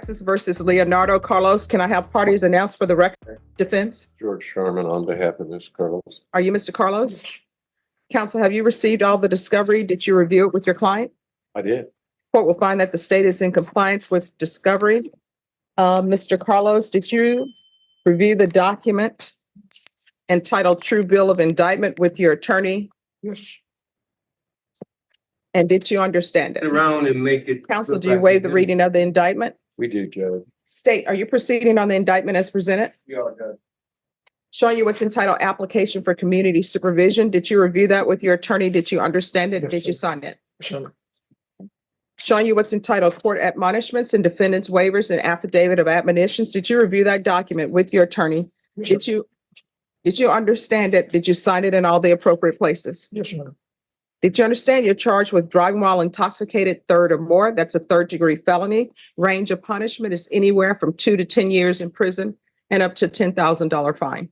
Texas versus Leonardo. Carlos, can I have parties announced for the record? Defense? George Sharman on behalf of Ms. Carlos. Are you Mr. Carlos? Counsel, have you received all the discovery? Did you review it with your client? I did. Court will find that the state is in compliance with discovery. Mr. Carlos, did you review the document entitled True Bill of Indictment with your attorney? Yes. And did you understand it? Around and make it. Counsel, do you waive the reading of the indictment? We do, Judge. State, are you proceeding on the indictment as presented? We are, Judge. Showing you what's entitled Application for Community Supervision. Did you review that with your attorney? Did you understand it? Yes, Did you sir. sign it? Sure. Showing you what's entitled Court Admonishments and Defendants Waivers and Affidavit of Admonitions. Did you review that document with your attorney? Yes, sir. Did you understand it? Did you sign it in all the appropriate places? Yes, ma'am. Did you understand you're charged with driving while intoxicated third or more? That's a third-degree felony. Range of punishment is anywhere from 2 to 10 years in prison and up to $10,000 fine.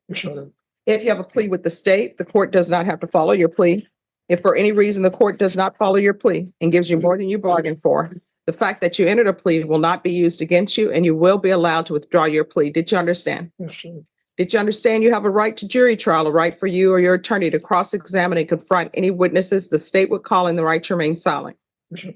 Yes, ma'am. If you have a plea with the state, the court does not have to follow your plea. If for any reason the court does not follow your plea and gives you more than you bargained for, the fact that you entered a plea will not be used against you and you will be allowed to withdraw your plea. Did you understand? Yes, sir. Did you understand you have a right to jury trial, a right for you or your attorney to cross-examine and confront any witnesses the state would call in the right to remain silent? Yes, sir.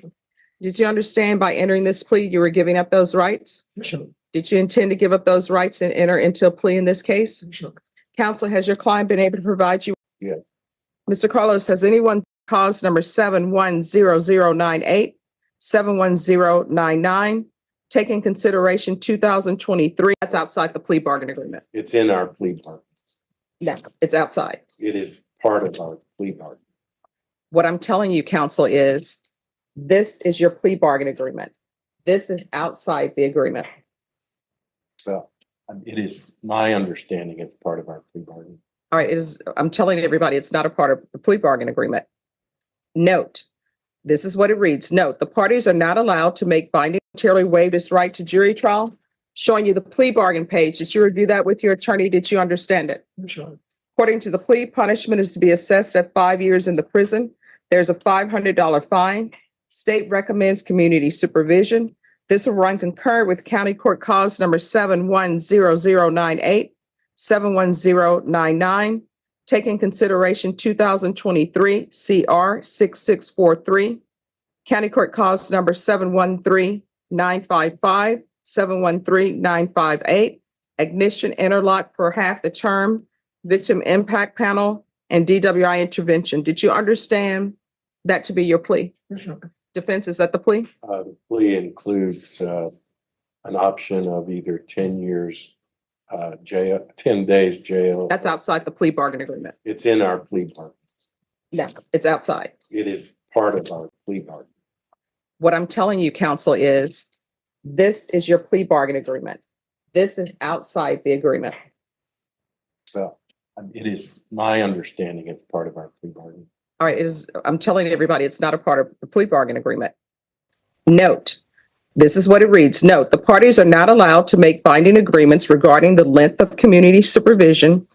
Did you understand by entering this plea, you were giving up those rights? Yes, sir. Did you intend to give up those rights and enter into a plea in this case? Yes, sir. Counsel, has your client been able to provide you? Yeah. Mr. Carlos, has anyone cause number 710098, 71099, taking consideration 2023? That's outside the plea bargain agreement. It's in our plea bargain. No, it's outside. It is part of our plea bargain. What I'm telling you, counsel, is this is your plea bargain agreement. This is outside the agreement. Well, it is my understanding it's part of our plea bargain. All right, I'm telling everybody, it's not a part of the plea bargain agreement. Note, this is what it reads. Note, the parties are not allowed to make binding materially waive this right to jury trial. Showing you the plea bargain page. Did you review that with your attorney? Did you understand it? Yes, sir. According to the plea, punishment is to be assessed at 5 years in the prison. There's a $500 fine. State recommends community supervision. This will run concurrent with County Court Cause number 710098, 71099, taking consideration 2023 CR 6643, County Court Cause number 713955, 713958, ignition interlock for half the term, victim impact panel, and DWI intervention. Did you understand that to be your plea? Yes, sir. Defense, is that the plea? The plea includes an option of either 10 years jail, 10 days jail. That's outside the plea bargain agreement. It's in our plea bargain. No, it's outside. It is part of our plea bargain. What I'm telling you, counsel, is this is your plea bargain agreement. This is outside the agreement. Well, it is my understanding it's part of our plea bargain. All right, I'm telling everybody, it's not a part of the plea bargain agreement. Note, this is what it reads. Note, the parties are not allowed to make binding agreements regarding the length of community supervision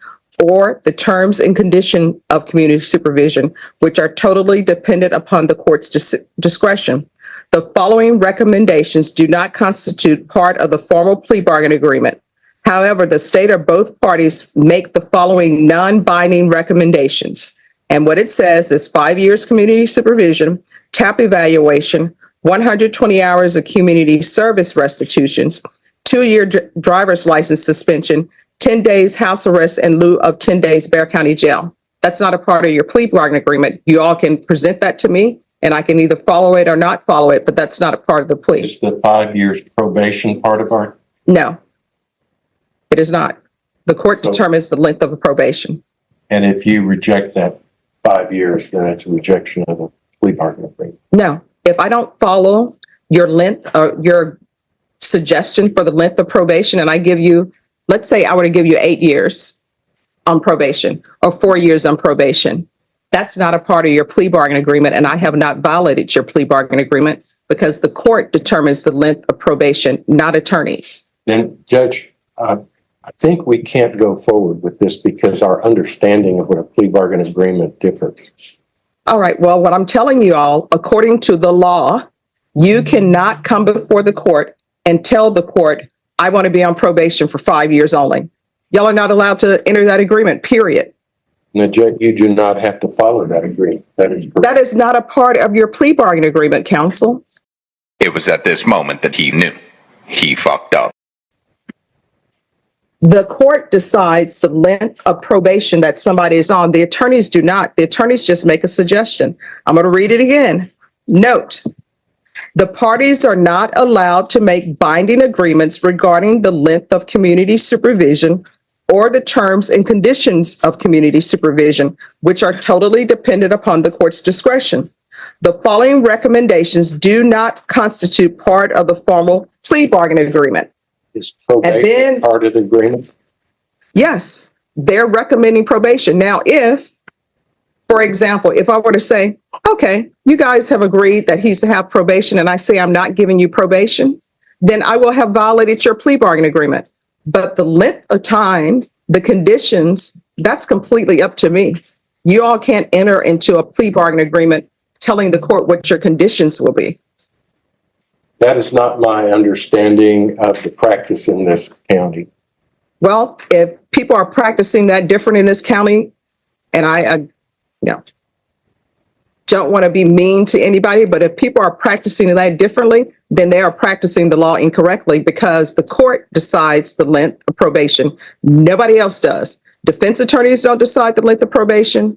or the terms and condition of community supervision, which are totally dependent upon the court's discretion. The following recommendations do not constitute part of the formal plea bargain agreement. However, the state or both parties make the following non-binding recommendations. And what it says is 5 years community supervision, TAP evaluation, 120 hours of community service restitutions, 2-year driver's license suspension, 10 days house arrest in lieu of 10 days Bexar County jail. That's not a part of your plea bargain agreement. You all can present that to me and I can either follow it or not follow it, but that's not a part of the plea. Is the 5 years probation part of our? No, it is not. The court determines the length of a probation. And if you reject that 5 years, then it's a rejection of the plea bargain agreement. No, if I don't follow your length or your suggestion for the length of probation and I give you, let's say I were to give you 8 years on probation or 4 years on probation, that's not a part of your plea bargain agreement and I have not violated your plea bargain agreement because the court determines the length of probation, not attorneys. Then, Judge, I think we can't go forward with this because our understanding of what a plea bargain agreement differs. All right, well, what I'm telling you all, according to the law, you cannot come before the court and tell the court, I want to be on probation for 5 years only. Y'all are not allowed to enter that agreement, period. Now, Judge, you do not have to follow that agreement. That is correct. That is not a part of your plea bargain agreement, counsel. It was at this moment that he knew he fucked up. The court decides the length of probation that somebody is on. The attorneys do not. The attorneys just make a suggestion. I'm going to read it again. Note, the parties are not allowed to make binding agreements regarding the length of community supervision or the terms and conditions of community supervision, which are totally dependent upon the court's discretion. The following recommendations do not constitute part of the formal plea bargain agreement. Is probation part of the agreement? Yes, they're recommending probation. Now, if, for example, if I were to say, okay, you guys have agreed that he's to have probation and I say I'm not giving you probation, then I will have violated your plea bargain agreement. But the length of time, the conditions, that's completely up to me. You all can't enter into a plea bargain agreement telling the court what your conditions will be. That is not my understanding of the practice in this county. Well, if people are practicing that different in this county, and I don't want to be mean to anybody, but if people are practicing that differently, then they are practicing the law incorrectly because the court decides the length of probation. Nobody else does. Defense attorneys don't decide the length of probation.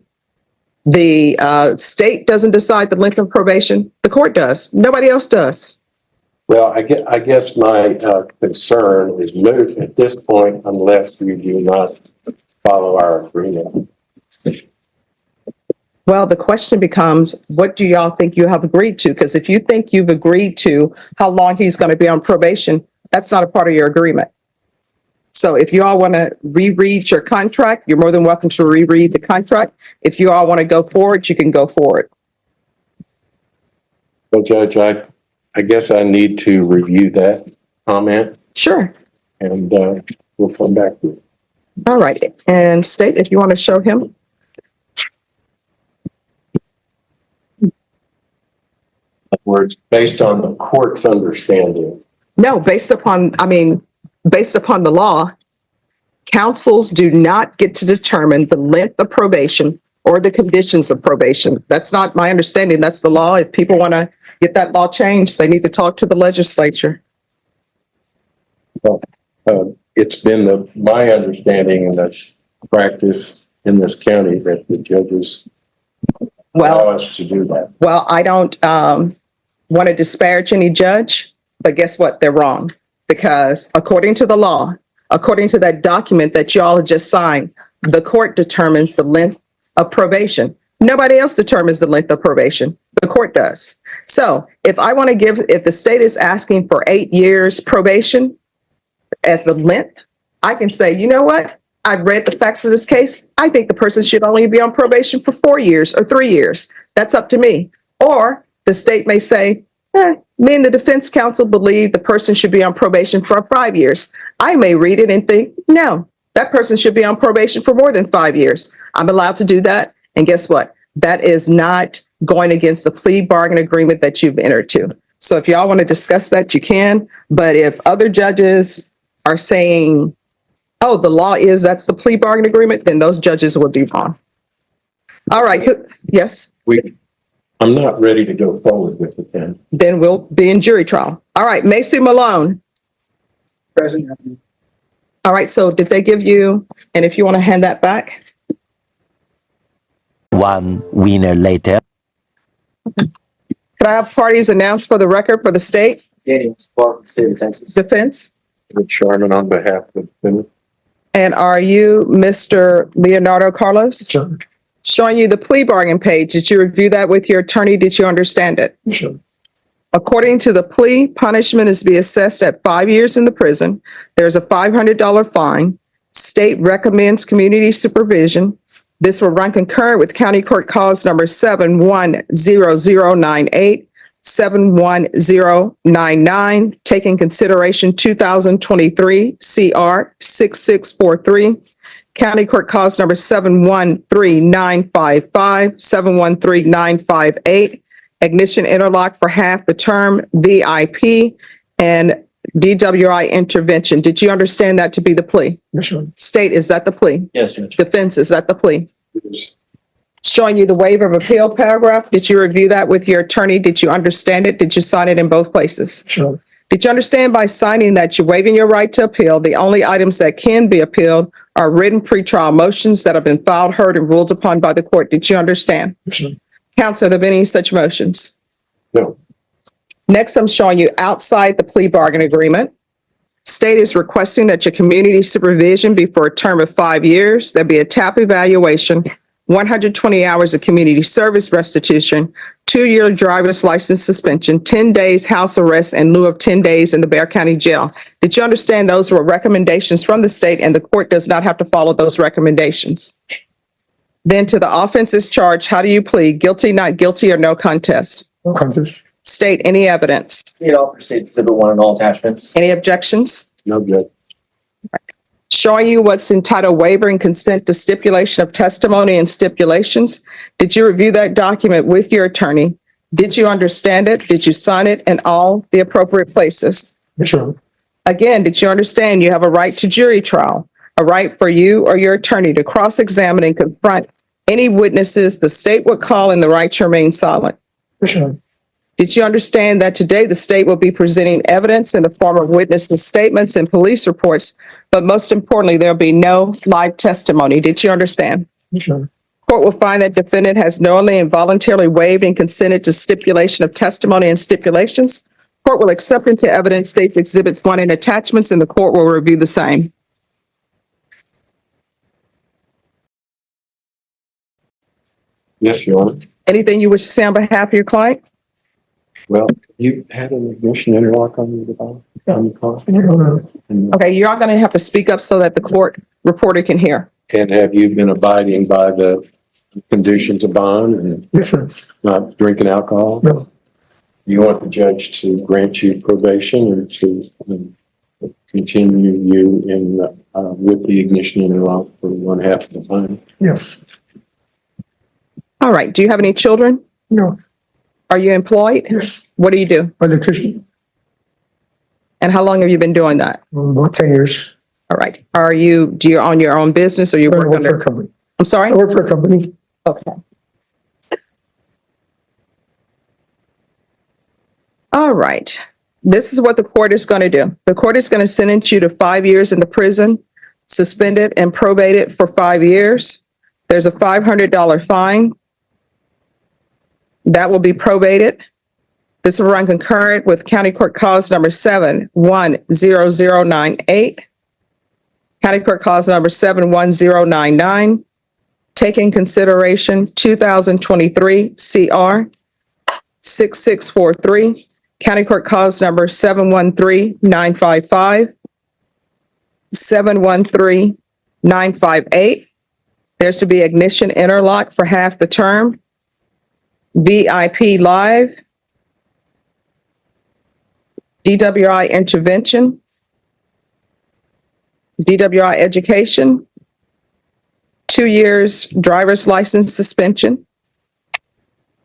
The state doesn't decide the length of probation. The court does. Nobody else does. Well, I guess my concern is moot at this point unless you do not follow our agreement. Well, the question becomes, what do y'all think you have agreed to? Because if you think you've agreed to how long he's going to be on probation, that's not a part of your agreement. So if you all want to reread your contract, you're more than welcome to reread the contract. If you all want to go forward, you can go forward. Well, Judge, I guess I need to review that comment Sure. and we'll come back to it. All right. And State, if you want to show him. Words based on the court's understanding. No, based upon the law, counsels do not get to determine the length of probation or the conditions of probation. That's not my understanding. That's the law. If people want to get that law changed, they need to talk to the legislature. Well, it's been my understanding and the practice in this county that the judges allow us to do that. Well, I don't want to disparage any judge, but guess what? They're wrong. Because according to the law, according to that document that y'all just signed, the court determines the length of probation. Nobody else determines the length of probation. The court does. So if the state is asking for 8 years probation as the length, I can say, you know what? I've read the facts of this case. I think the person should only be on probation for 4 years or 3 years. That's up to me. Or the state may say, me and the defense counsel believe the person should be on probation for 5 years. I may read it and think, no, that person should be on probation for more than 5 years. I'm allowed to do that. And guess what? That is not going against the plea bargain agreement that you've entered to. So if y'all want to discuss that, you can. But if other judges are saying, oh, the law is that's the plea bargain agreement, then those judges would be wrong. All right. Yes. I'm not ready to go forward with it then. Then we'll be in jury trial. All right. Macy Malone. Present. All right. So did they give you, and if you want to hand that back. One winner later. Could I have parties announced for the record for the state? Daniel Clark, State of Texas. Defense? Rich Sharman on behalf of the And are you Mr. Leonardo Carlos? Sure. Showing you the plea bargain page. Did you review that with your attorney? Did you understand it? Sure. According to the plea, punishment is to be assessed at 5 years in the prison. There's a $500 fine. State recommends community supervision. This will run concurrent with County Court Cause number 710098, 71099, taking consideration 2023 CR 6643. County Court Cause number 713955, 713958, ignition interlock for half the term VIP, and DWI intervention. Did you understand that to be the plea? Yes, Your Honor. State, is that the plea? Yes, Judge. Defense, is that the plea? Showing you the waiver of appeal paragraph. Did you review that with your attorney? Did you understand it? Did you sign it in both places? Yes, Your Honor. Did you understand by signing that you're waiving your right to appeal? The only items that can be appealed are written pretrial motions that have been filed, heard, and ruled upon by the court. Did you understand? Yes, Your Honor. Counsel, have there been any such motions? No. Next, I'm showing you outside the plea bargain agreement. State is requesting that your community supervision be for a term of 5 years. There'll be a TAP evaluation, 120 hours of community service restitution, 2-year driver's license suspension, 10 days house arrest in lieu of 10 days in the Bexar County Jail. Did you understand those were recommendations from the state and the court does not have to follow those recommendations? Then to the offenses charged, how do you plead? Guilty, not guilty, or no contest? No contest. State any evidence. State offer State Exhibit 1 and all attachments. Any objections? No, Judge. Showing you what's entitled waiver and consent to stipulation of testimony and stipulations. Did you review that document with your attorney? Did you understand it? Did you sign it in all the appropriate places? Yes, Your Honor. Again, did you understand you have a right to jury trial, a right for you or your attorney to cross-examine and confront any witnesses the state would call and the right to remain silent? Yes, Your Honor. Did you understand that today the state will be presenting evidence in the form of witnesses' statements and police reports, but most importantly, there'll be no live testimony? Did you understand? Yes, Your Honor. Court will find that defendant has knowingly and voluntarily waived and consented to stipulation of testimony and stipulations. Court will accept into evidence states exhibits 1 and attachments, and the court will review the same. Yes, Your Honor. Anything you wish to say on behalf of your client? Well, you had an ignition interlock on the car? Your Honor. Okay, you're all going to have to speak up so that the court reporter can hear. And have you been abiding by the conditions of bond and Yes, sir. not drinking alcohol? No. You want the judge to grant you probation or to continue you in, with the ignition interlock for 1/2 of the time? Yes. All right. Do you have any children? No. Are you employed? Yes. What do you do? Electrician. And how long have you been doing that? About 10 years. All right. Do you own your own business or you I work work for a under? company. I'm sorry? I work for a company. Okay. All right. This is what the court is going to do. The court is going to sentence you to 5 years in the prison, suspended and probated for 5 years. There's a $500 fine. That will be probated. This will run concurrent with County Court Cause number 7-10098. County Court Cause number 7-10099. Take in consideration 2023 CR 6643. County Court Cause number 713-955. 713-958. There's to be ignition interlock for half the term. VIP live. DWI intervention. DWI education. 2 years driver's license suspension.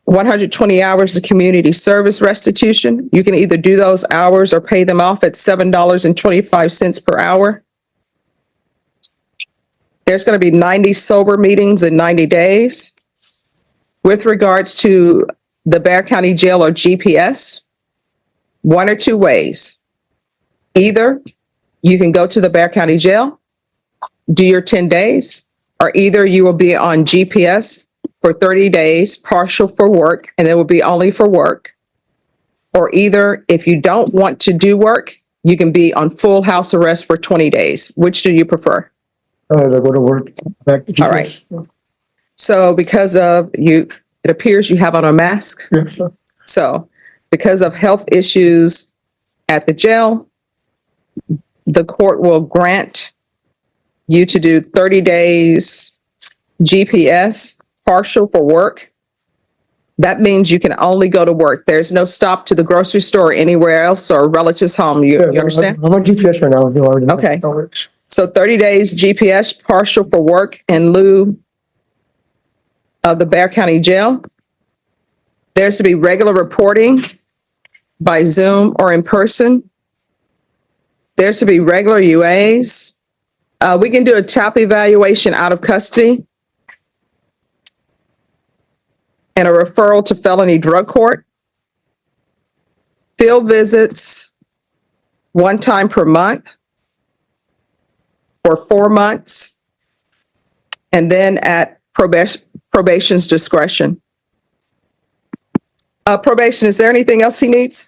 120 hours of community service restitution. You can either do those hours or pay them off at $7.25 per hour. There's going to be 90 sober meetings in 90 days. With regards to the Bexar County Jail or GPS, 1 or 2 ways. Either you can go to the Bexar County Jail, do your 10 days, or either you will be on GPS for 30 days, partial for work, and it will be only for work. Or either if you don't want to do work, you can be on full house arrest for 20 days. Which do you prefer? I go to work. Back to All GPS. So because of you, it appears you have on a mask. Yes, sir. So because of health issues at the jail, the court will grant you to do 30 days GPS, partial for work. That means you can only go to work. There's no stop to the grocery store or anywhere else or relative's home. You Yes, understand? I'm on GPS right now. Okay. That works. So 30 days GPS, partial for work in lieu of the Bexar County Jail. There's to be regular reporting by Zoom or in person. There's to be regular UAs. We can do a TAP evaluation out of custody and a referral to felony drug court. Field visits 1 time per month for 4 months, and then at probation's discretion. Probation, is there anything else he needs?